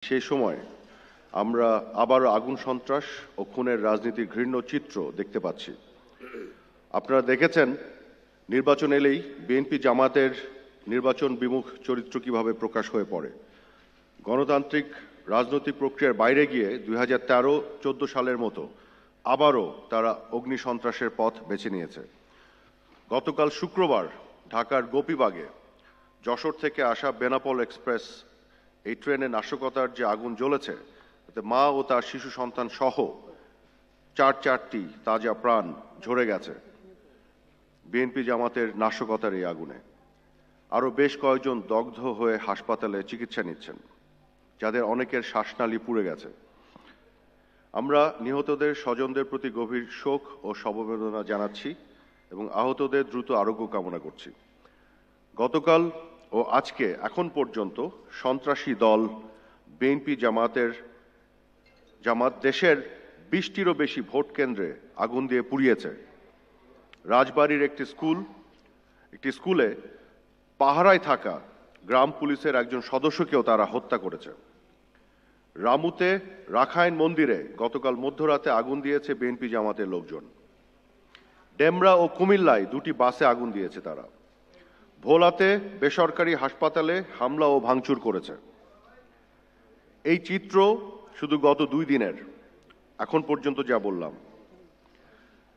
সেই সময় আমরা আবারও আগুন সন্ত্রাস ও খুনের রাজনীতির ঘৃণ্য চিত্র দেখতে পাচ্ছি। আপনারা দেখেছেন নির্বাচন এলেই বিএনপি জামাতের নির্বাচন বিমুখ চরিত্র কিভাবে প্রকাশ হয়ে পড়ে। গণতান্ত্রিক রাজনৈতিক প্রক্রিয়ার বাইরে গিয়ে 2013-14 সালের মতো আবারও তারা অগ্নি সন্ত্রাসের পথ বেছে নিয়েছে। গতকাল শুক্রবার ঢাকার গোপীবাগে যশোর থেকে আসা বেনাপোল এক্সপ্রেস এই ট্রেনে নাশকতার যে আগুন জ্বলেছে তাতে মা ও তার শিশু সন্তান সহ চারটি তাজা প্রাণ ঝরে গেছে বিএনপি জামাতের নাশকতার এই আগুনে। আরও বেশ কয়েকজন দগ্ধ হয়ে হাসপাতালে চিকিৎসা নিচ্ছেন, যাদের অনেকের শ্বাসনালী পুড়ে গেছে। আমরা নিহতদের স্বজনদের প্রতি গভীর শোক ও সমবেদনা জানাচ্ছি এবং আহতদের দ্রুত আরোগ্য কামনা করছি। গতকাল ও আজকে এখন পর্যন্ত সন্ত্রাসী দল বিএনপি জামাত দেশের 20টিরও বেশি ভোট কেন্দ্রে আগুন দিয়ে পুড়িয়েছে। রাজবাড়ীর একটি স্কুলে পাহারায় থাকা গ্রাম পুলিশের একজন সদস্যকেও তারা হত্যা করেছে। রামুতে রাখাইন মন্দিরে গতকাল মধ্যরাতে আগুন দিয়েছে বিএনপি জামাতের লোকজন। ডেমরা ও কুমিল্লায় 2টি বাসে আগুন দিয়েছে তারা। ভোলাতে বেসরকারি হাসপাতালে হামলা ও ভাঙচুর করেছে। এই চিত্র শুধু গত 2 দিনের, এখন পর্যন্ত যা বললাম।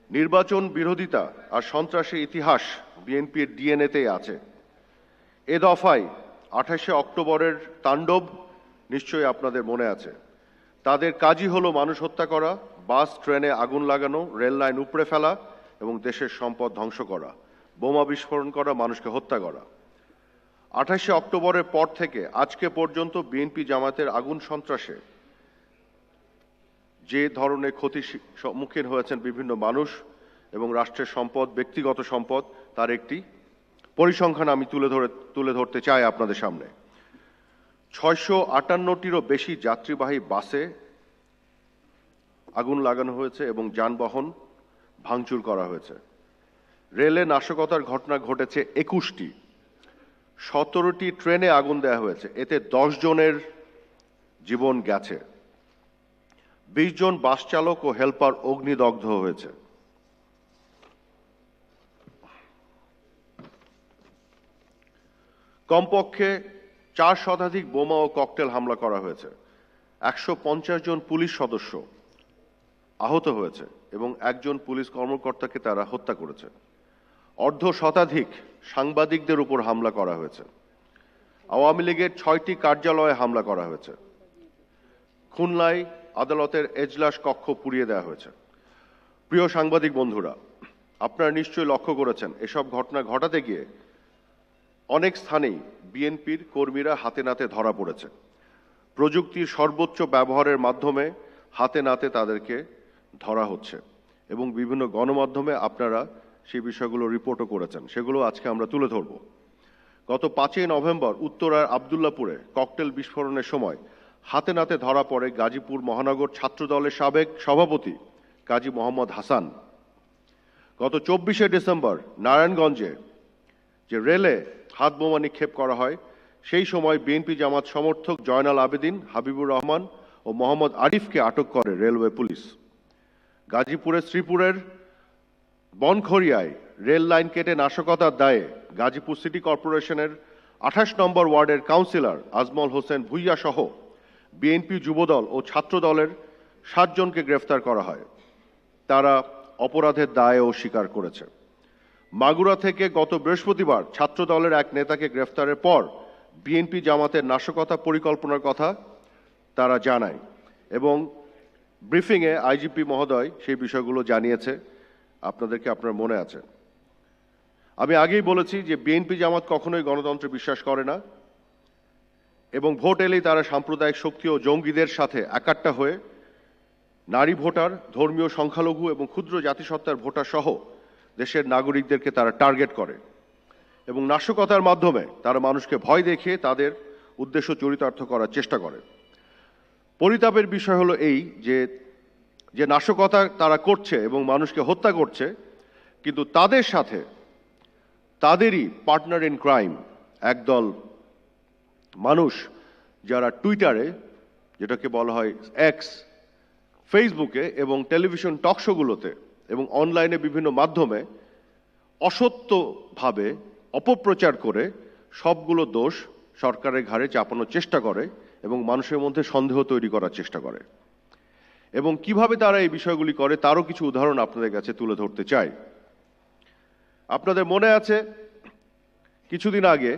নির্বাচন বিরোধিতা আর সন্ত্রাসের ইতিহাস বিএনপির ডিএনএতেই আছে। এ দফায় 28শে অক্টোবরের তাণ্ডব নিশ্চয়ই আপনাদের মনে আছে। তাদের কাজই হলো মানুষ হত্যা করা, বাস ট্রেনে আগুন লাগানো, রেল লাইন উপড়ে ফেলা এবং দেশের সম্পদ ধ্বংস করা, বোমা বিস্ফোরণ করা, মানুষকে হত্যা করা। 28শে অক্টোবরের পর থেকে আজকে পর্যন্ত বিএনপি জামাতের আগুন সন্ত্রাসে যে ধরনের ক্ষতির সম্মুখীন হয়েছেন বিভিন্ন মানুষ এবং রাষ্ট্রের সম্পদ, ব্যক্তিগত সম্পদ, তার একটি পরিসংখ্যান আমি তুলে ধরতে চাই আপনাদের সামনে। 658টিরও বেশি যাত্রীবাহী বাসে আগুন লাগানো হয়েছে এবং যানবাহন ভাঙচুর করা হয়েছে। রেলে নাশকতার ঘটনা ঘটেছে 21টি। 17টি ট্রেনে আগুন দেওয়া হয়েছে, এতে 10 জনের জীবন গেছে। 20 জন বাস চালক ও হেল্পার অগ্নিদগ্ধ হয়েছে। কমপক্ষে 4 শতাধিক বোমা ও ককটেল হামলা করা হয়েছে। 150 জন পুলিশ সদস্য আহত হয়েছে এবং একজন পুলিশ কর্মকর্তাকে তারা হত্যা করেছে। অর্ধ শতাধিক সাংবাদিকদের উপর হামলা করা হয়েছে। আওয়ামী লীগের 6টি কার্যালয়ে হামলা করা হয়েছে। খুলনায় আদালতের এজলাস কক্ষ পুড়িয়ে দেওয়া হয়েছে। প্রিয় সাংবাদিক বন্ধুরা, আপনারা নিশ্চয়ই লক্ষ্য করেছেন এসব ঘটনা ঘটাতে গিয়ে অনেক স্থানেই বিএনপির কর্মীরা হাতে নাতে ধরা পড়েছে। প্রযুক্তির সর্বোচ্চ ব্যবহারের মাধ্যমে হাতে নাতে তাদেরকে ধরা হচ্ছে এবং বিভিন্ন গণমাধ্যমে আপনারা সেই বিষয়গুলো রিপোর্টও করেছেন, সেগুলো আজকে আমরা তুলে ধরব। গত 5ই নভেম্বর উত্তরার আবদুল্লাপুরে ককটেল বিস্ফোরণের সময় হাতে নাতে ধরা পড়ে গাজীপুর মহানগর ছাত্রদলের সাবেক সভাপতি কাজী মোহাম্মদ হাসান। গত 24শে ডিসেম্বর নারায়ণগঞ্জে যে রেলে হাত বোমা নিক্ষেপ করা হয়, সেই সময় বিএনপি জামাত সমর্থক জয়নাল আবেদিন, হাবিবুর রহমান ও মোহাম্মদ আরিফকে আটক করে রেলওয়ে পুলিশ। গাজীপুরের শ্রীপুরের বনখড়িয়ায় রেল লাইন কেটে নাশকতার দায়ে গাজীপুর সিটি কর্পোরেশনের 28 নম্বর ওয়ার্ডের কাউন্সিলর আজমল হোসেন ভুইয়া সহ বিএনপি যুবদল ও ছাত্র দলের 7 জনকে গ্রেফতার করা হয়। তারা অপরাধের দায়ও স্বীকার করেছে। মাগুরা থেকে গত বৃহস্পতিবার ছাত্র দলের এক নেতাকে গ্রেফতারের পর বিএনপি জামাতের নাশকতা পরিকল্পনার কথা তারা জানায় এবং ব্রিফিংয়ে আইজিপি মহোদয় সেই বিষয়গুলো জানিয়েছে, আপনার মনে আছে। আমি আগেই বলেছি যে বিএনপি জামাত কখনোই গণতন্ত্রে বিশ্বাস করে না এবং ভোট এলেই তারা সাম্প্রদায়িক শক্তি ও জঙ্গিদের সাথে একাট্টা হয়ে নারী ভোটার, ধর্মীয় সংখ্যালঘু এবং ক্ষুদ্র জাতিসত্তার ভোটার সহ দেশের নাগরিকদেরকে তারা টার্গেট করে এবং নাশকতার মাধ্যমে তারা মানুষকে ভয় দেখিয়ে তাদের উদ্দেশ্য চরিতার্থ করার চেষ্টা করে। পরিতাপের বিষয় হলো এই যে নাশকতা তারা করছে এবং মানুষকে হত্যা করছে, কিন্তু তাদের সাথে তাদেরই পার্টনার ইন ক্রাইম একদল মানুষ যারা টুইটারে যেটাকে বলা হয় এক্স, ফেসবুকে এবং টেলিভিশন টকশোগুলোতে এবং অনলাইনে বিভিন্ন মাধ্যমে অসত্যভাবে অপপ্রচার করে সবগুলো দোষ সরকারের ঘাড়ে চাপানোর চেষ্টা করে এবং মানুষের মধ্যে সন্দেহ তৈরি করার চেষ্টা করে। এবং কিভাবে তারা এই বিষয়গুলি করে তারও কিছু উদাহরণ আপনাদের কাছে তুলে ধরতে চাই। আপনাদের মনে আছে কিছুদিন আগে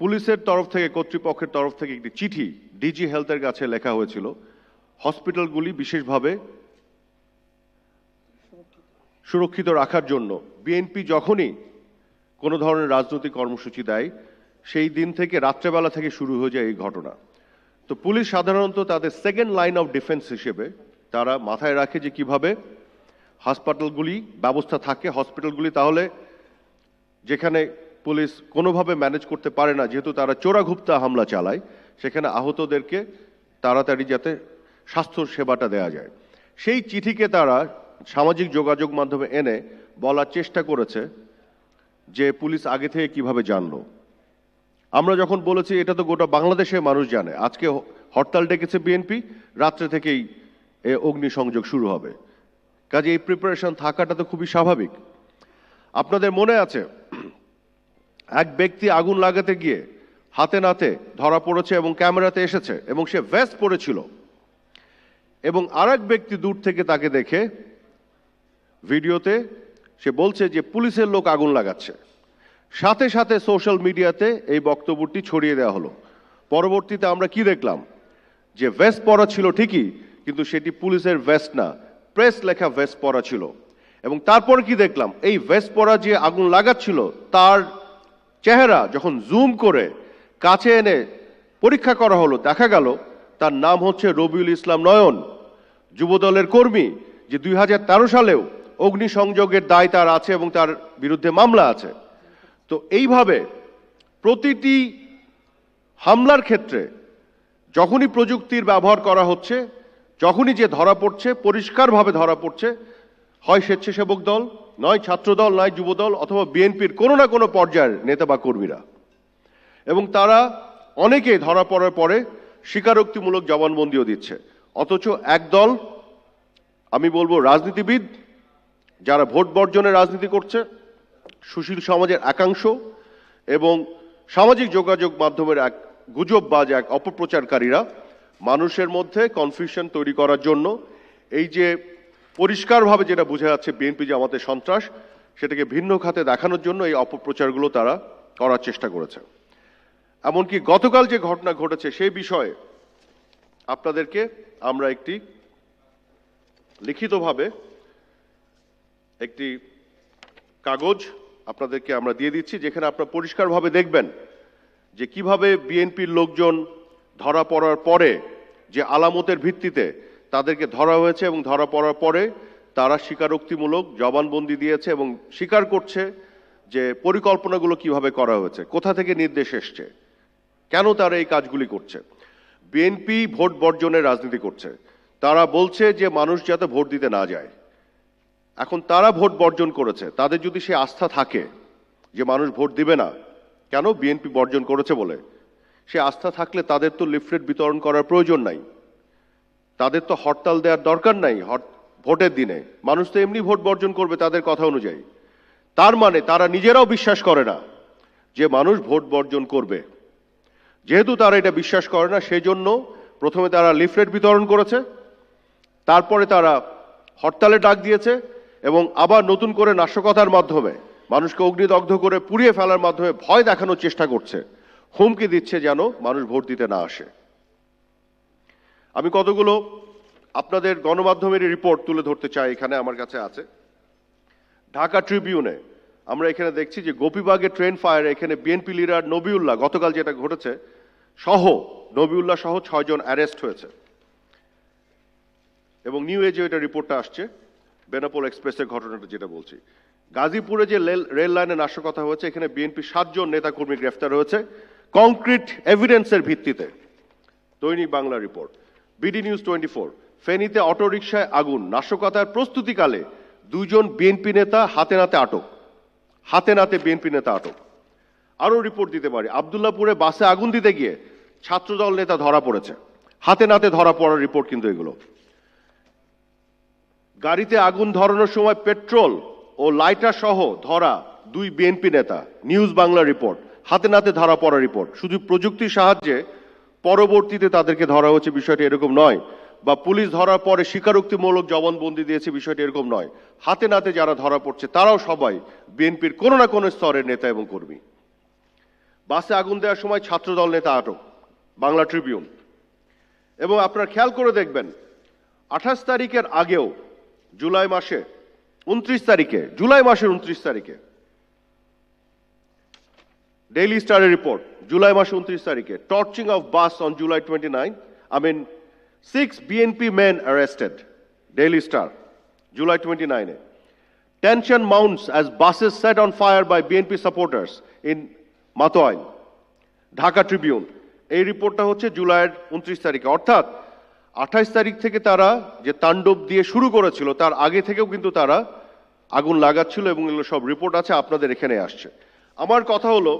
পুলিশের তরফ থেকে, কর্তৃপক্ষের তরফ থেকে একটি চিঠি ডিজি হেলথের কাছে লেখা হয়েছিল হসপিটালগুলি বিশেষভাবে সুরক্ষিত রাখার জন্য। বিএনপি যখনই কোনো ধরনের রাজনৈতিক কর্মসূচি দেয় সেই দিন থেকে রাত্রেবেলা থেকে শুরু হয়ে যায় এই ঘটনা। তো পুলিশ সাধারণত তাদের সেকেন্ড লাইন অফ ডিফেন্স হিসেবে তারা মাথায় রাখে যে কিভাবে হাসপাতালগুলি ব্যবস্থা থাকে, হসপিটালগুলি তাহলে যেখানে পুলিশ কোনোভাবে ম্যানেজ করতে পারে না, যেহেতু তারা চোরাগুপ্তা হামলা চালায়, সেখানে আহতদেরকে তাড়াতাড়ি যাতে স্বাস্থ্য সেবাটা দেওয়া যায়। সেই চিঠিকে তারা সামাজিক যোগাযোগ মাধ্যমে এনে বলার চেষ্টা করেছে যে পুলিশ আগে থেকে কিভাবে জানলো। আমরা যখন বলেছি এটা তো গোটা বাংলাদেশের মানুষ জানে, আজকে হরতাল ডেকেছে বিএনপি, রাত্রে থেকেই অগ্নিসংযোগ শুরু হবে, কাজে এই প্রিপারেশন থাকাটা তো খুবই স্বাভাবিক। আপনাদের মনে আছে এক ব্যক্তি আগুন লাগাতে গিয়ে হাতে নাতে ধরা পড়েছে এবং ক্যামেরাতে এসেছে এবং সে ভেস্ট পরেছিল, এবং আরেক ব্যক্তি দূর থেকে তাকে দেখে ভিডিওতে সে বলছে যে পুলিশের লোক আগুন লাগাচ্ছে। সাথে সাথে সোশ্যাল মিডিয়াতে এই বক্তব্যটি ছড়িয়ে দেওয়া হলো। পরবর্তীতে আমরা কি দেখলাম যে ভেস্ট পরা ছিল ঠিকই, কিন্তু সেটি পুলিশের ভেস্ট না, প্রেস লেখা ভেস্ট পরা ছিল। এবং তারপর কি দেখলাম, এই ভেস্ট পরা যে আগুন লাগাচ্ছিল তার চেহারা যখন জুম করে কাছে এনে পরীক্ষা করা হলো, দেখা গেল তার নাম হচ্ছে রবিউল ইসলাম নয়ন, যুবদলের কর্মী, যে 2013 সালেও অগ্নিসংযোগের দায় তার আছে এবং তার বিরুদ্ধে মামলা আছে। তো এইভাবে প্রতিটি হামলার ক্ষেত্রে যখনই প্রযুক্তির ব্যবহার করা হচ্ছে, যখনই যে ধরা পড়ছে, পরিষ্কারভাবে ধরা পড়ছে, হয় স্বেচ্ছাসেবক দল, নয় ছাত্রদল, নয় যুবদল, অথবা বিএনপির কোনো না কোনো পর্যায়ের নেতা বা কর্মীরা। এবং তারা অনেকেই ধরা পড়ার পরে স্বীকারোক্তিমূলক জবানবন্দিও দিচ্ছে। অথচ একদল, আমি বলবো রাজনীতিবিদ, যারা ভোট বর্জনের রাজনীতি করছে, সুশীল সমাজের একাংশ এবং সামাজিক যোগাযোগ মাধ্যমের এক গুজববাজ, এক অপপ্রচারকারীরা মানুষের মধ্যে কনফিউশন তৈরি করার জন্য, এই যে পরিষ্কারভাবে যেটা বোঝা যাচ্ছে বিএনপি জামাতের সন্ত্রাস, সেটাকে ভিন্ন খাতে দেখানোর জন্য এই অপপ্রচারগুলো তারা করার চেষ্টা করেছে। এমনকি গতকাল যে ঘটনা ঘটেছে সেই বিষয়ে আপনাদেরকে আমরা একটি লিখিতভাবে একটি কাগজ আপনাদেরকে আমরা দিয়ে দিচ্ছি, যেখানে আপনারা পরিষ্কারভাবে দেখবেন যে কিভাবে বিএনপির লোকজন ধরা পড়ার পরে যে আলামতের ভিত্তিতে তাদেরকে ধরা হয়েছে এবং ধরা পড়ার পরে তারা স্বীকারোক্তিমূলক জবানবন্দি দিয়েছে এবং স্বীকার করছে যে পরিকল্পনাগুলো কিভাবে করা হয়েছে, কোথা থেকে নির্দেশ এসছে, কেন তারা এই কাজগুলি করছে। বিএনপি ভোট বর্জনের রাজনীতি করছে, তারা বলছে যে মানুষ যাতে ভোট দিতে না যায়। এখন তারা ভোট বর্জন করেছে, তাদের যদি সে আস্থা থাকে যে মানুষ ভোট দিবে না, কেন বিএনপি বর্জন করেছে বলে, সে আস্থা থাকলে তাদের তো লিফলেট বিতরণ করার প্রয়োজন নাই, তাদের তো হরতাল দেওয়ার দরকার নাই। ভোটের দিনে মানুষ তো এমনি ভোট বর্জন করবে তাদের কথা অনুযায়ী। তার মানে তারা নিজেরাও বিশ্বাস করে না যে মানুষ ভোট বর্জন করবে। যেহেতু তারা এটা বিশ্বাস করে না, সেই জন্য প্রথমে তারা লিফলেট বিতরণ করেছে, তারপরে তারা হরতালে ডাক দিয়েছে এবং আবার নতুন করে নাশকতার মাধ্যমে মানুষকে অগ্নিদগ্ধ করে পুড়িয়ে ফেলার মাধ্যমে ভয় দেখানোর চেষ্টা করছে, হুমকি দিচ্ছে যেন মানুষ ভোট দিতে না আসে। আমি কতগুলো আপনাদের গণমাধ্যমের রিপোর্ট তুলে ধরতে চাই, এখানে আমার কাছে আছে। ঢাকা ট্রিবিউনে আমরা এখানে দেখছি যে গোপীবাগের ট্রেন ফায়ারে এখানে বিএনপি লিডার নবিউল্লাহ, গতকাল যেটা ঘটেছে, সহ নবিউল্লাহ সহ 6 জন অ্যারেস্ট হয়েছে। এবং নিউ এজে এটা রিপোর্টটা আসছে, বেনাপোল এক্সপ্রেসের ঘটনাটা যেটা বলছি। গাজীপুরে যে রেল লাইনে নাশকতা হয়েছে, এখানে বিএনপি 7 জন নেতাকর্মী গ্রেফতার হয়েছে কংক্রিট এভিডেন্সের ভিত্তিতে। দৈনিক বাংলা রিপোর্ট। বিডি নিউজ 24, ফেনীতে অটোরিকশায় আগুন, নাশকতার প্রস্তুতিকালে 2 জন বিএনপি নেতা হাতে নাতে আটক। হাতে নাতে বিএনপি নেতা আটক। আরো রিপোর্ট দিতে পারি, আব্দুল্লাহপুরে বাসে আগুন দিতে গিয়ে ছাত্রদল নেতা ধরা পড়েছে। হাতে নাতে ধরা পড়ার রিপোর্ট কিন্তু এগুলো। গাড়িতে আগুন ধরানোর সময় পেট্রোল ও লাইটার সহ ধরা 2 বিএনপি নেতা, নিউজ বাংলা রিপোর্ট। হাতে নাতে ধরা পড়া রিপোর্ট। শুধু প্রযুক্তির সাহায্যে পরবর্তীতে তাদেরকে ধরা হচ্ছে বিষয়টি এরকম নয়, বা পুলিশ ধরার পরে স্বীকারোক্তিমূলক জবানবন্দি দিয়েছে বিষয়টি এরকম নয়। হাতে নাতে যারা ধরা পড়ছে তারাও সবাই বিএনপির কোনো না কোনো স্তরের নেতা এবং কর্মী। বাসে আগুন দেওয়ার সময় ছাত্রদল নেতা আটক, বাংলা ট্রিবিউন। এবং আপনারা খেয়াল করে দেখবেন 28 তারিখের আগেও জুলাই মাসের 29 তারিখে ডেইলি স্টারের রিপোর্ট, জুলাই মাসে 29 তারিখে, torching of bus on July 29, 6 BNP men arrested, Daily Star, July 29. Tension mounts as buses set on fire by BNP supporters in Matoain, Dhaka Tribune. এই রিপোর্টটা হচ্ছে জুলাইয়ের 29 তারিখে, অর্থাৎ 28 তারিখ থেকে তারা যে তাণ্ডব দিয়ে শুরু করেছিল তার আগে থেকেও কিন্তু তারা আগুন লাগাচ্ছিল, এবং এগুলো সব রিপোর্ট আছে, আপনাদের এখানে আসছে। আমার কথা হলো,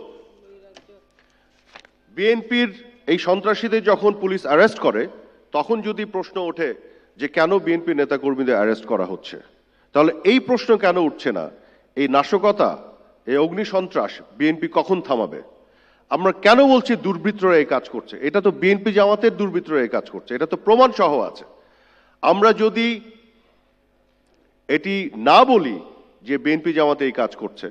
বিএনপির এই সন্ত্রাসীদের যখন পুলিশ অ্যারেস্ট করে তখন যদি প্রশ্ন ওঠে যে কেন বিএনপি নেতাকর্মীদের অ্যারেস্ট করা হচ্ছে, তাহলে এই প্রশ্ন কেন উঠছে না, এই নাশকতা, এই অগ্নিসন্ত্রাস বিএনপি কখন থামাবে? আমরা কেন বলছি দুর্বৃত্তরা এই কাজ করছে? এটা তো বিএনপি জামাতের দুর্বৃত্তরা এই কাজ করছে, এটা তো প্রমাণ সহ আছে। আমরা যদি এটি না বলি যে বিএনপি জামাতে এই কাজ করছে,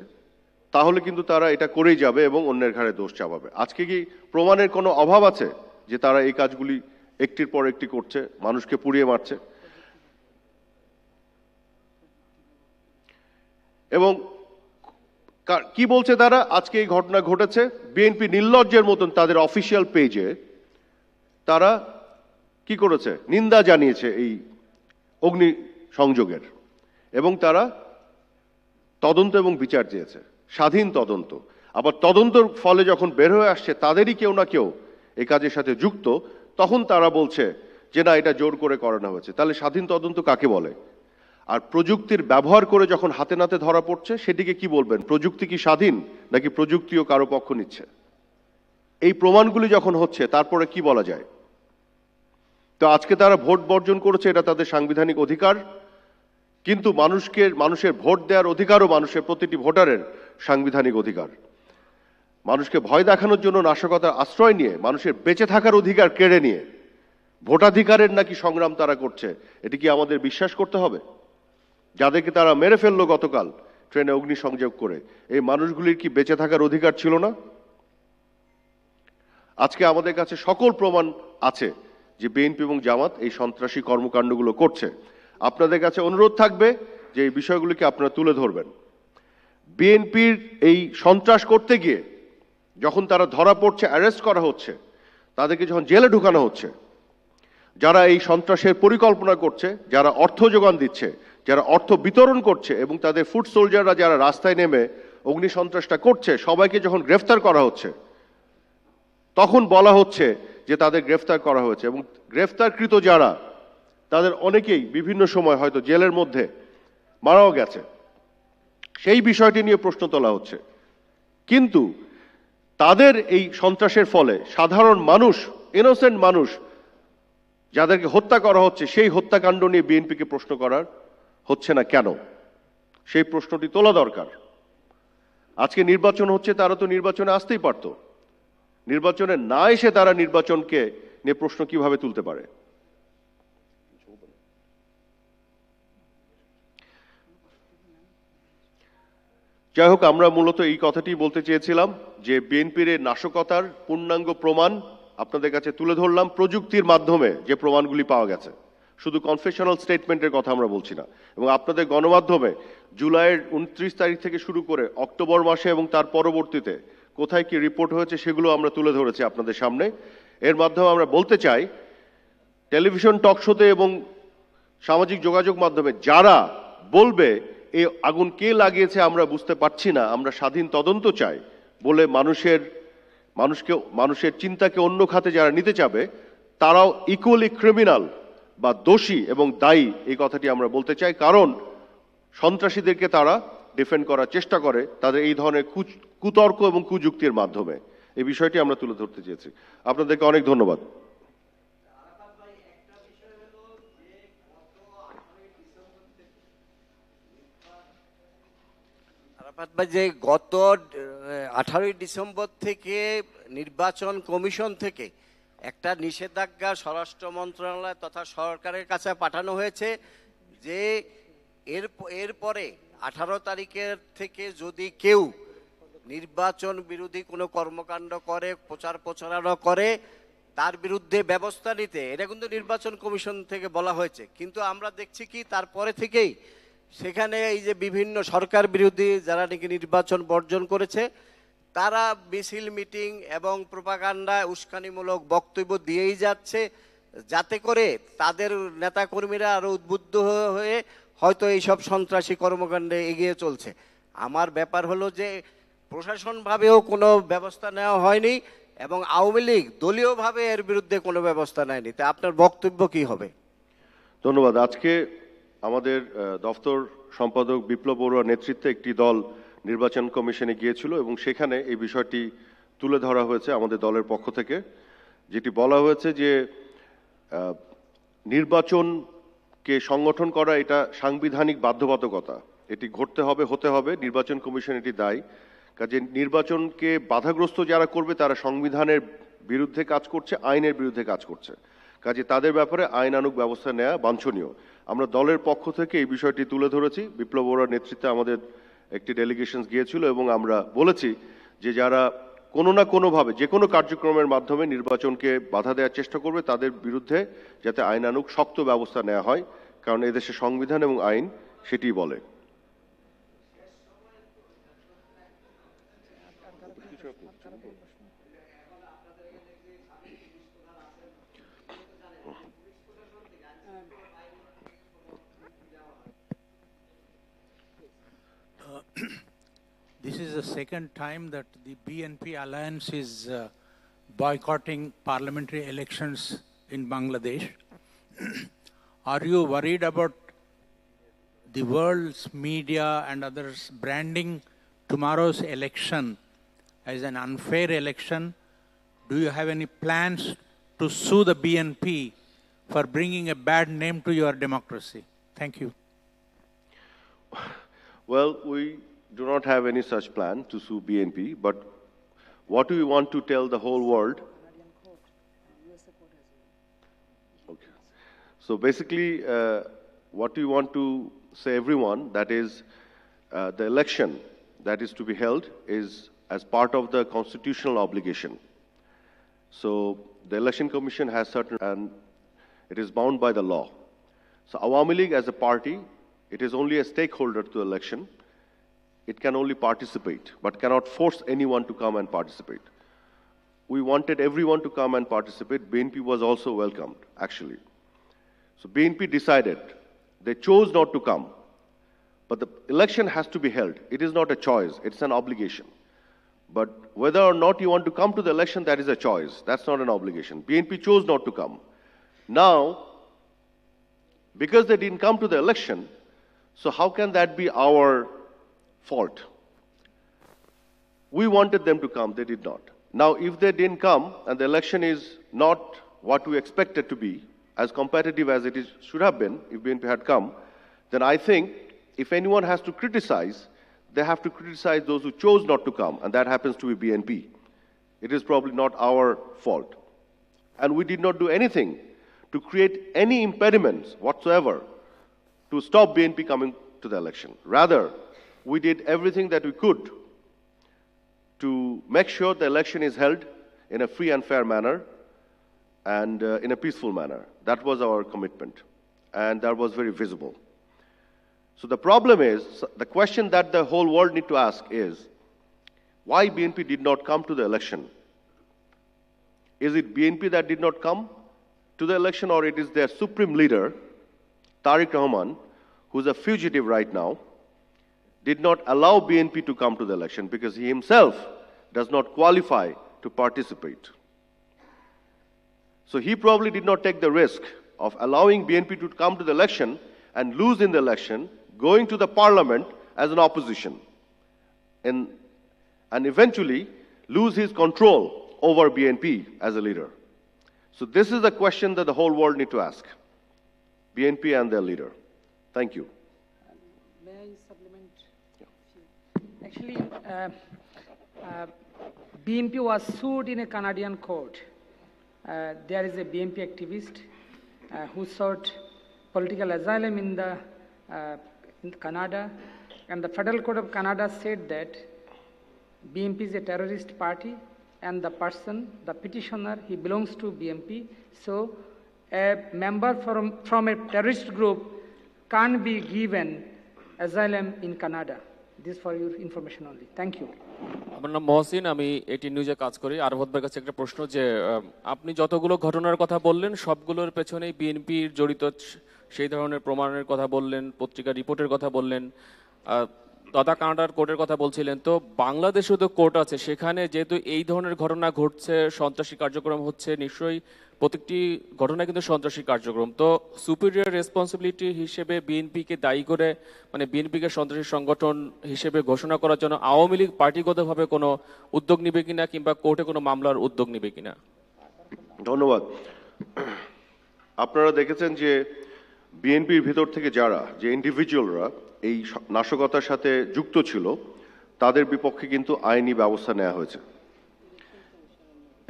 তাহলে কিন্তু তারা এটা করেই যাবে এবং অন্যের ঘাড়ে দোষ চাপাবে। আজকে কি প্রমাণের কোনো অভাব আছে যে তারা এই কাজগুলি একটির পর একটি করছে, মানুষকে পুড়িয়ে মারছে? এবং কি বলছে তারা? আজকে এই ঘটনা ঘটেছে, বিএনপি নির্লজ্জের মতন তাদের অফিসিয়াল পেজে তারা কি করেছে? নিন্দা জানিয়েছে এই অগ্নি সংযোগের, এবং তারা তদন্ত এবং বিচার চেয়েছে, স্বাধীন তদন্ত। আবার তদন্তর ফলে যখন বের হয়ে আসছে তাদেরই কেউ না কেউ এই কাজের সাথে যুক্ত, তখন তারা বলছে যে না, এটা জোর করে করানো হয়েছে। তাহলে স্বাধীন তদন্ত কাকে বলে? আর প্রযুক্তির ব্যবহার করে যখন হাতে নাতে ধরা পড়ছে, সেটিকে কি বলবেন? প্রযুক্তি কি স্বাধীন, নাকি প্রযুক্তিও কারো পক্ষ নিচ্ছে? এই প্রমাণগুলি যখন হচ্ছে তারপরে কি বলা যায়? তো আজকে তারা ভোট বর্জন করেছে, এটা তাদের সাংবিধানিক অধিকার, কিন্তু মানুষের ভোট দেওয়ার অধিকারও মানুষের প্রতিটি ভোটারের সাংবিধানিক অধিকার। মানুষকে ভয় দেখানোর জন্য নাশকতার আশ্রয় নিয়ে মানুষের বেঁচে থাকার অধিকার কেড়ে নিয়ে ভোটাধিকারের নাকি সংগ্রাম তারা করছে, এটি কি আমাদের বিশ্বাস করতে হবে? যাদেরকে তারা মেরে ফেললো গতকাল ট্রেনে অগ্নিসংযোগ করে, এই মানুষগুলির কি বেঁচে থাকার অধিকার ছিল না? আজকে আমাদের কাছে সকল প্রমাণ আছে যে বিএনপি এবং জামাত এই সন্ত্রাসী কর্মকাণ্ডগুলো করছে। আপনাদের কাছে অনুরোধ থাকবে যে এই বিষয়গুলিকে আপনারা তুলে ধরবেন। বিএনপির এই সন্ত্রাস করতে গিয়ে যখন তারা ধরা পড়ছে, অ্যারেস্ট করা হচ্ছে, তাদেরকে যখন জেলে ঢুকানো হচ্ছে, যারা এই সন্ত্রাসের পরিকল্পনা করছে, যারা অর্থ যোগান দিচ্ছে, যারা অর্থ বিতরণ করছে, এবং তাদের ফুট সোলজাররা যারা রাস্তায় নেমে অগ্নিসন্ত্রাসটা করছে, সবাইকে যখন গ্রেফতার করা হচ্ছে, তখন বলা হচ্ছে যে তাদের গ্রেফতার করা হয়েছে, এবং গ্রেফতারকৃত যারা তাদের অনেকেই বিভিন্ন সময় হয়তো জেলের মধ্যে মারাও গেছে, সেই বিষয়টি নিয়ে প্রশ্ন তোলা হচ্ছে। কিন্তু তাদের এই সন্ত্রাসের ফলে সাধারণ মানুষ, ইনোসেন্ট মানুষ যাদেরকে হত্যা করা হচ্ছে, সেই হত্যাকাণ্ড নিয়ে বিএনপিকে প্রশ্ন করার হচ্ছে না কেন? সেই প্রশ্নটি তোলা দরকার। আজকে নির্বাচন হচ্ছে, তারা তো নির্বাচনে আসতেই পারত। নির্বাচনে না এসে তারা নির্বাচনকে নিয়ে প্রশ্ন কিভাবে তুলতে পারে? যাই হোক, আমরা মূলত এই কথাটি বলতে চেয়েছিলাম যে বিএনপির এই নাশকতার পূর্ণাঙ্গ প্রমাণ আপনাদের কাছে তুলে ধরলাম, প্রযুক্তির মাধ্যমে যে প্রমাণগুলি পাওয়া গেছে। শুধু কনফেশনাল স্টেটমেন্টের কথা আমরা বলছি না। এবং আপনাদের গণমাধ্যমে জুলাইয়ের 29 তারিখ থেকে শুরু করে অক্টোবর মাসে এবং তার পরবর্তীতে কোথায় কি রিপোর্ট হয়েছে সেগুলো আমরা তুলে ধরেছি আপনাদের সামনে। এর মাধ্যমে আমরা বলতে চাই, টেলিভিশন টক শোতে এবং সামাজিক যোগাযোগ মাধ্যমে যারা বলবে এই আগুন কে লাগিয়েছে আমরা বুঝতে পারছি না, আমরা স্বাধীন তদন্ত চাই বলে মানুষের চিন্তাকে অন্য খাতে যারা নিতে চাবে, তারাও ইকুয়ালি ক্রিমিনাল বা দোষী এবং দায়ী, এই কথাটি আমরা বলতে চাই। কারণ সন্ত্রাসীদেরকে তারা ডিফেন্ড করার চেষ্টা করে তাদের এই ধরনের কুতর্ক এবং কুযুক্তির মাধ্যমে। এই বিষয়টি আমরা তুলে ধরতে চেয়েছি। আপনাদেরকে অনেক ধন্যবাদ। আরাফাত ভাই, যে গত 18ই ডিসেম্বর থেকে নির্বাচন কমিশন থেকে একটা নিষেধাজ্ঞা স্বরাষ্ট্র মন্ত্রণালয় তথা সরকারের কাছে পাঠানো হয়েছে যে এরপরে 18 তারিখের থেকে যদি কেউ নির্বাচন বিরোধী কোনো কর্মকাণ্ড করে, প্রচার প্রচারণা করে, তার বিরুদ্ধে ব্যবস্থা নিতে। এটা কিন্তু নির্বাচন কমিশন থেকে বলা হয়েছে, কিন্তু আমরা দেখছি কি তারপরে থেকেই সেখানে এই যে বিভিন্ন সরকার বিরোধী যারা নাকি নির্বাচন বর্জন করেছে তারা মিছিল, মিটিং এবং প্রোপাগান্ডা, উস্কানিমূলক বক্তব্য দিয়েই যাচ্ছে, যাতে করে তাদের নেতাকর্মীরা আরো উদ্বুদ্ধ হয়ে হয়তো এইসব সন্ত্রাসী কর্মকাণ্ডে এগিয়ে চলছে। আমার ব্যাপার হলো যে প্রশাসনভাবেও কোনো ব্যবস্থা নেওয়া হয়নি এবং আওয়ামী লীগ দলীয়ভাবে এর বিরুদ্ধে কোনো ব্যবস্থা নেয়নি। তা আপনার বক্তব্য কি হবে? ধন্যবাদ। আজকে আমাদের দপ্তর সম্পাদক বিপ্লব বড়ুয়ার নেতৃত্বে একটি দল নির্বাচন কমিশনে গিয়েছিল এবং সেখানে এই বিষয়টি তুলে ধরা হয়েছে আমাদের দলের পক্ষ থেকে, যেটি বলা হয়েছে যে নির্বাচনকে সংগঠন করা এটা সাংবিধানিক বাধ্যবাধকতা, এটি ঘটতে হবে, হতে হবে, নির্বাচন কমিশন এটি দায়ী। কাজে নির্বাচনকে বাধাগ্রস্ত যারা করবে তারা সংবিধানের বিরুদ্ধে কাজ করছে, আইনের বিরুদ্ধে কাজ করছে। কাজে তাদের ব্যাপারে আইনানুগ ব্যবস্থা নেওয়া বাঞ্ছনীয়। আমরা দলের পক্ষ থেকে এই বিষয়টি তুলে ধরেছি। বিপ্লব বড়ুয়ার নেতৃত্বে আমাদের একটি ডেলিগেশন গিয়েছিল এবং আমরা বলেছি যে যারা কোনো না কোনোভাবে যে কোনো কার্যক্রমের মাধ্যমে নির্বাচনকে বাধা দেওয়ার চেষ্টা করবে তাদের বিরুদ্ধে যাতে আইনানুগ শক্ত ব্যবস্থা নেওয়া হয়, কারণ এদেশে সংবিধান এবং আইন সেটি বলে। This is the second time that the BNP alliance is boycotting parliamentary elections in Bangladesh. Are you worried about the world's media and others branding tomorrow's election as an unfair election? Do you have any plans to sue the BNP for bringing a bad name to your democracy? Thank you. Well, we do not have any such plan to sue BNP, but what do we want to tell the whole world? Okay. So basically, what we want to say everyone, that is the election that is to be held is as part of the constitutional obligation. So the Election Commission has certain, and it is bound by the law. So Awami League as a party, it is only a stakeholder to the election. It can only participate, but cannot force anyone to come and participate. We wanted everyone to come and participate. BNP was also welcomed, actually. So BNP decided, they chose not to come, but the election has to be held. It is not a choice, it's an obligation. But whether or not you want to come to the election, that is a choice. That's not an obligation. BNP chose not to come. Now, because they didn't come to the election, so how can that be our fault? We wanted them to come, they did not. Now, if they didn't come and the election is not what we expected to be, as competitive as it should have been if BNP had come, then I think if anyone has to criticize, they have to criticize those who chose not to come, and that happens to be BNP. It is probably not our fault. And we did not do anything to create any impediments whatsoever to stop BNP coming to the election. Rather, we did everything that we could to make sure the election is held in a free and fair manner and in a peaceful manner. That was our commitment, and that was very visible. So the problem is, the question that the whole world need to ask is, why BNP did not come to the election? Is it BNP that did not come to the election, or it is their supreme leader, Tariq Rahman, who's a fugitive right now, did not allow BNP to come to the election because he himself does not qualify to participate. So he probably did not take the risk of allowing BNP to come to the election and lose in the election, going to the parliament as an opposition, and eventually lose his control over BNP as a leader. So this is the question that the whole world need to ask BNP and their leader. Thank you. May I supplement? Actually, BNP was sued in a Canadian court. There is a BNP activist who sought political asylum in Canada, and the Federal Court of Canada said that BNP is a terrorist party, and the person, the petitioner, he belongs to BNP. So, a member from a terrorist group can't be given asylum in Canada. This for your information only. Thank you. আমার নাম মহসিন, আমি এটি নিউজে কাজ করি। আরফত ভাইয়ের কাছে একটা প্রশ্ন যে আপনি যতগুলো ঘটনার কথা বললেন সবগুলোর পেছনেই বিএনপির জড়িত সেই ধরনের প্রমাণের কথা বললেন, পত্রিকা রিপোর্টের কথা বললেন, তথা কানাডার কোর্টের কথা বলছিলেন। তো বাংলাদেশেও তো কোর্ট আছে, সেখানে যেহেতু এই ধরনের ঘটনা ঘটছে, সন্ত্রাসী কার্যক্রম হচ্ছে, নিশ্চয়ই প্রত্যেকটি ঘটনা কিন্তু সন্ত্রাসী কার্যক্রম। তো সুপিরিয়র রেসপন্সিবিলিটি হিসেবে বিএনপিকে দায়ী করে, মানে বিএনপিকে সন্ত্রাসী সংগঠন হিসেবে ঘোষণা করার জন্য আওয়ামী লীগ পার্টিগতভাবে কোনো উদ্যোগ নেবে কিনা, কিংবা কোর্টে কোনো মামলার উদ্যোগ নেবে কিনা? ধন্যবাদ। আপনারা দেখেছেন যে বিএনপির ভিতর থেকে যারা, যে ইন্ডিভিজুয়ালরা এই নাশকতার সাথে যুক্ত ছিল, তাদের বিপক্ষে কিন্তু আইনি ব্যবস্থা নেওয়া হয়েছে।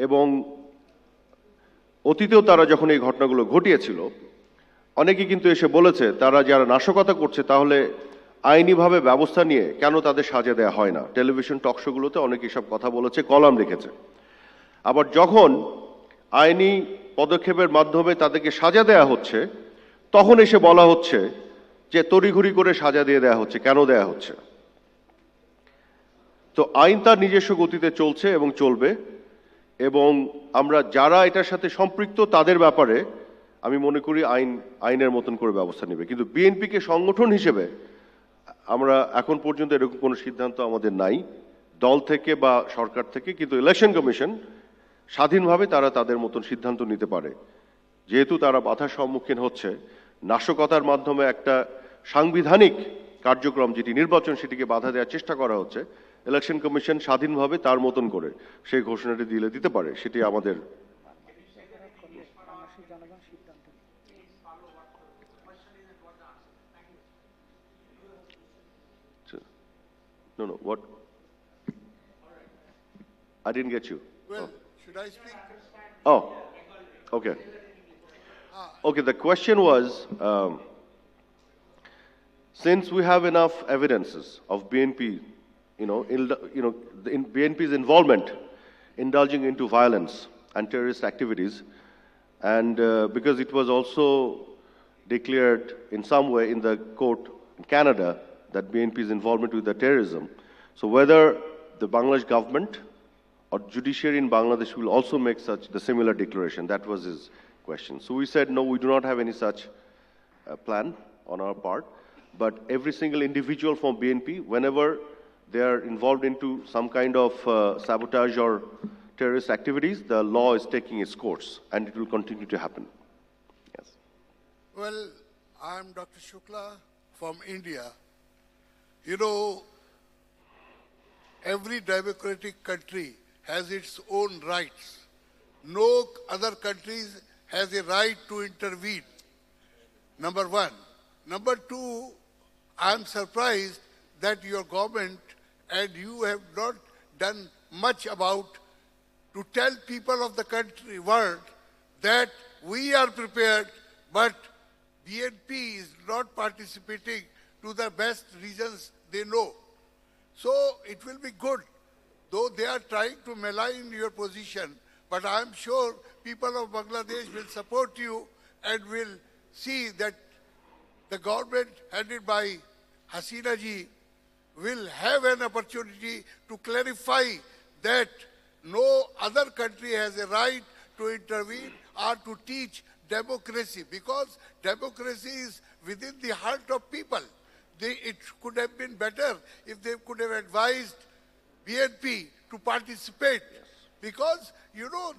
এবং অতীতেও তারা যখন এই ঘটনাগুলো ঘটিয়েছিল, অনেকে কিন্তু এসে বলেছে তারা যারা নাশকতা করছে তাহলে আইনিভাবে ব্যবস্থা নিয়ে কেন তাদের সাজা দেওয়া হয় না। টেলিভিশন টকশোগুলোতে অনেকে সব কথা বলেছে, কলাম লিখেছে। আবার যখন আইনি পদক্ষেপের মাধ্যমে তাদেরকে সাজা দেওয়া হচ্ছে, তখন এসে বলা হচ্ছে যে তড়িঘড়ি করে সাজা দিয়ে দেওয়া হচ্ছে। কেন দেওয়া হচ্ছে? তো আইন তার নিজস্ব গতিতে চলছে এবং চলবে, এবং আমরা যারা এটার সাথে সম্পৃক্ত তাদের ব্যাপারে আমি মনে করি আইনের মতন করে ব্যবস্থা নেবে। কিন্তু বিএনপিকে সংগঠন হিসেবে আমরা এখন পর্যন্ত এরকম কোনো সিদ্ধান্ত আমাদের নাই দল থেকে বা সরকার থেকে। কিন্তু ইলেকশন কমিশন স্বাধীনভাবে তারা তাদের মতন সিদ্ধান্ত নিতে পারে। যেহেতু তারা বাধার সম্মুখীন হচ্ছে, নাশকতার মাধ্যমে একটা সাংবিধানিক কার্যক্রম যেটি নির্বাচন, সেটিকে বাধা দেওয়ার চেষ্টা করা হচ্ছে, ইলেকশন কমিশন স্বাধীনভাবে তার মতন করে সেই ঘোষণাটি দিতে পারে। সেটি আমাদের No, what? I didn't get you. Well, should I speak? Oh, okay. Okay, the question was, since we have enough evidences of BNP, in BNP's involvement, indulging into violence and terrorist activities, and because it was also declared in some way in the court in Canada that BNP's involvement with the terrorism, so whether the Bangladesh government or judiciary in Bangladesh will also make the similar declaration. That was his question. So we said, no, we do not have any such plan on our part, but every single individual from BNP, whenever they are involved into some kind of sabotage or terrorist activities, the law is taking its course, and it will continue to happen. Yes. Well, I'm Dr. Shukla from India. You know, every democratic country has its own rights. No other countries has a right to intervene. Number one. Number two, I'm surprised that your government and you have not done much about to tell people of the country, world, that we are prepared, but BNP is not participating to the best reasons they know. So it will be good, though they are trying to malign your position, but I'm sure people of Bangladesh will support you and will see that the government headed by Hasina ji will have an opportunity to clarify that no other country has a right to intervene or to teach democracy, because democracy is within the heart of people. It could have been better if they could have advised BNP to participate. Yes. Because,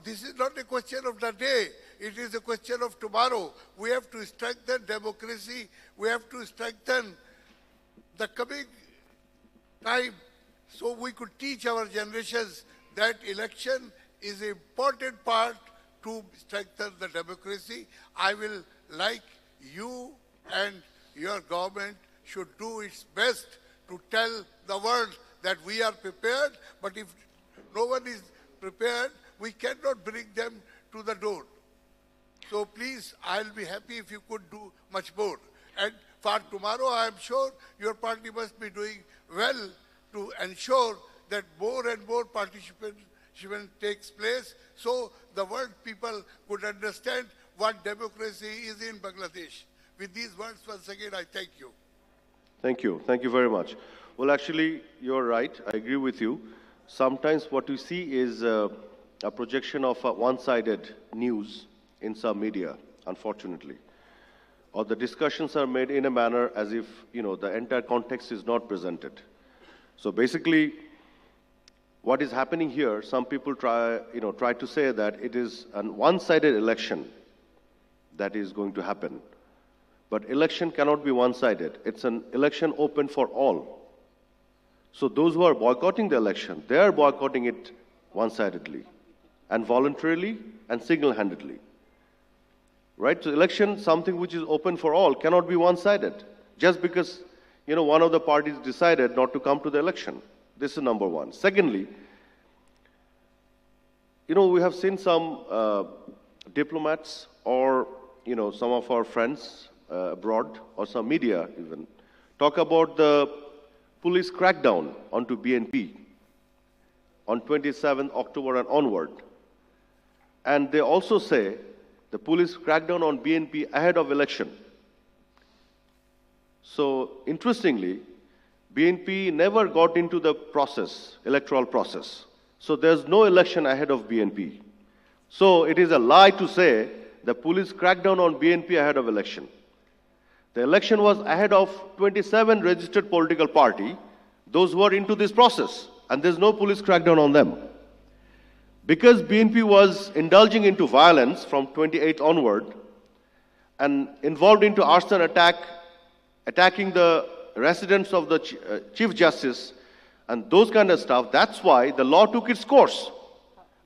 this is not a question of the day. It is a question of tomorrow. We have to strengthen democracy. We have to strengthen the coming time, so we could teach our generations that election is an important part to strengthen the democracy. I will like you and your government should do its best to tell the world that we are prepared, but if no one is prepared, we cannot bring them to the door. So please, I'll be happy if you could do much more. And for tomorrow, I am sure your party must be doing well to ensure that more and more participation takes place, so the world people could understand what democracy is in Bangladesh. With these words, once again, I thank you. Thank you. Thank you very much. Well, actually, you're right. I agree with you. Sometimes what we see is a projection of one-sided news in some media, unfortunately. Or the discussions are made in a manner as if, the entire context is not presented. So basically, what is happening here, some people try to say that it is an one-sided election that is going to happen. But election cannot be one-sided. It's an election open for all. So those who are boycotting the election, they are boycotting it one-sidedly and voluntarily and single-handedly. Right? So election, something which is open for all, cannot be one-sided. Just because, one of the parties decided not to come to the election. This is number one. Secondly, we have seen some diplomats or, some of our friends abroad or some media even talk about the police crackdown onto BNP on 27th October and onward. And they also say the police crackdown on BNP ahead of election. So, interestingly, BNP never got into the process, electoral process. So there's no election ahead of BNP. So it is a lie to say the police crackdown on BNP ahead of election. The election was ahead of 27 registered political party, those who are into this process, and there's no police crackdown on them. Because BNP was indulging into violence from 28 onward and involved into arson attack, attacking the residence of the Chief Justice and those kind of stuff, that's why the law took its course.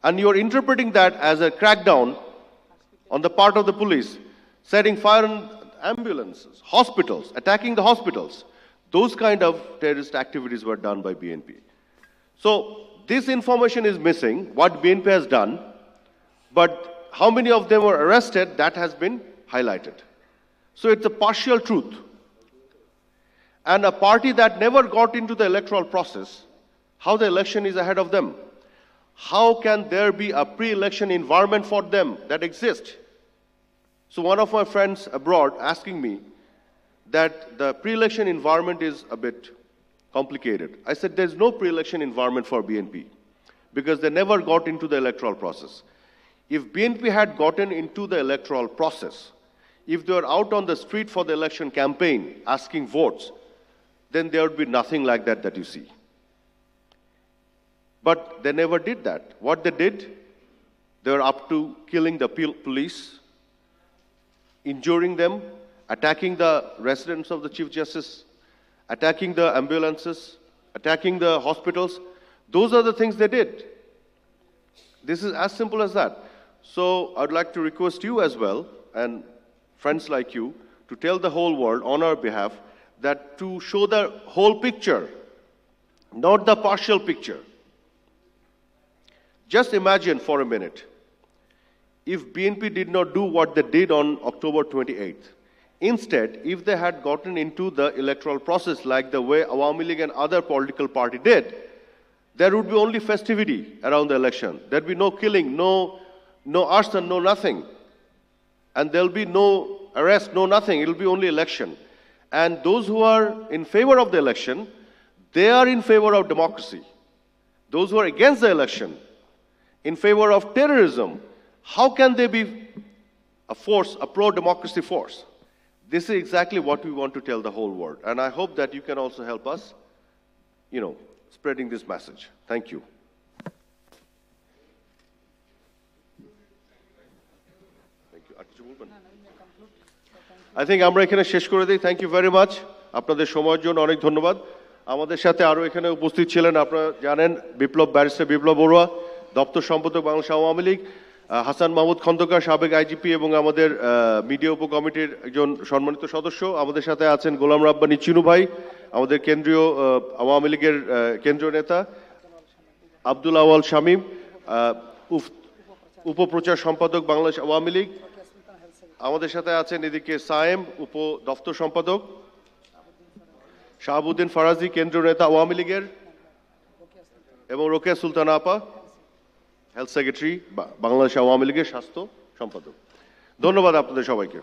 And you're interpreting that as a crackdown on the part of the police, setting fire on ambulances, hospitals, attacking the hospitals. Those kind of terrorist activities were done by BNP. So this information is missing, what BNP has done, but how many of them were arrested, that has been highlighted. So it's a partial truth. And a party that never got into the electoral process, how the election is ahead of them? How can there be a pre-election environment for them that exists? So one of my friends abroad asking me that the pre-election environment is a bit complicated. I said there's no pre-election environment for BNP because they never got into the electoral process. If BNP had gotten into the electoral process, if they were out on the street for the election campaign asking votes, then there would be nothing like that that you see. But they never did that. What they did, they were up to killing the police, injuring them, attacking the residents of the Chief Justice, attacking the ambulances, attacking the hospitals. Those are the things they did. This is as simple as that. So I'd like to request you as well, and friends like you, to tell the whole world on our behalf that to show the whole picture, not the partial picture. Just imagine for a minute, if BNP did not do what they did on October 28th. Instead, if they had gotten into the electoral process like the way Awami League and other political party did, there would be only festivity around the election. There'd be no killing, no arson, no nothing. And there'll be no arrest, no nothing. It'll be only election. And those who are in favor of the election, they are in favor of democracy. Those who are against the election, in favor of terrorism, how can they be a force, a pro-democracy force? This is exactly what we want to tell the whole world. And I hope that you can also help us, spreading this message. Thank you. Thank you. I think আমরা এখানে শেষ করে দিই। Thank you very much. আপনাদের সময়ের জন্য অনেক ধন্যবাদ। আমাদের সাথে আরো এখানে উপস্থিত ছিলেন, আপনারা জানেন, ব্যারিস্টার বিপ্লব বড়ুয়া, দপ্তর সম্পাদক বাংলাদেশ আওয়ামী লীগ, হাসান মাহমুদ খন্দকার, সাবেক আইজিপি এবং আমাদের মিডিয়া উপকমিটির একজন সম্মানিত সদস্য। আমাদের সাথে আছেন গোলাম রাব্বানী চিনু ভাই, আমাদের কেন্দ্রীয় আওয়ামী লীগের কেন্দ্রীয় নেতা, আব্দুল আওয়াল শামীম, উপপ্রচার সম্পাদক বাংলাদেশ আওয়ামী লীগ। আমাদের সাথে আছেন এদিকে সায়েম, উপ দফতর সম্পাদক, শাহাবুদ্দিন ফারাজি, কেন্দ্রীয় নেতা আওয়ামী লীগের, এবং রোকেয়া সুলতানা আপা, হেলথ সেক্রেটারি বাংলাদেশ আওয়ামী লীগের স্বাস্থ্য সম্পাদক। ধন্যবাদ আপনাদের সবাইকে।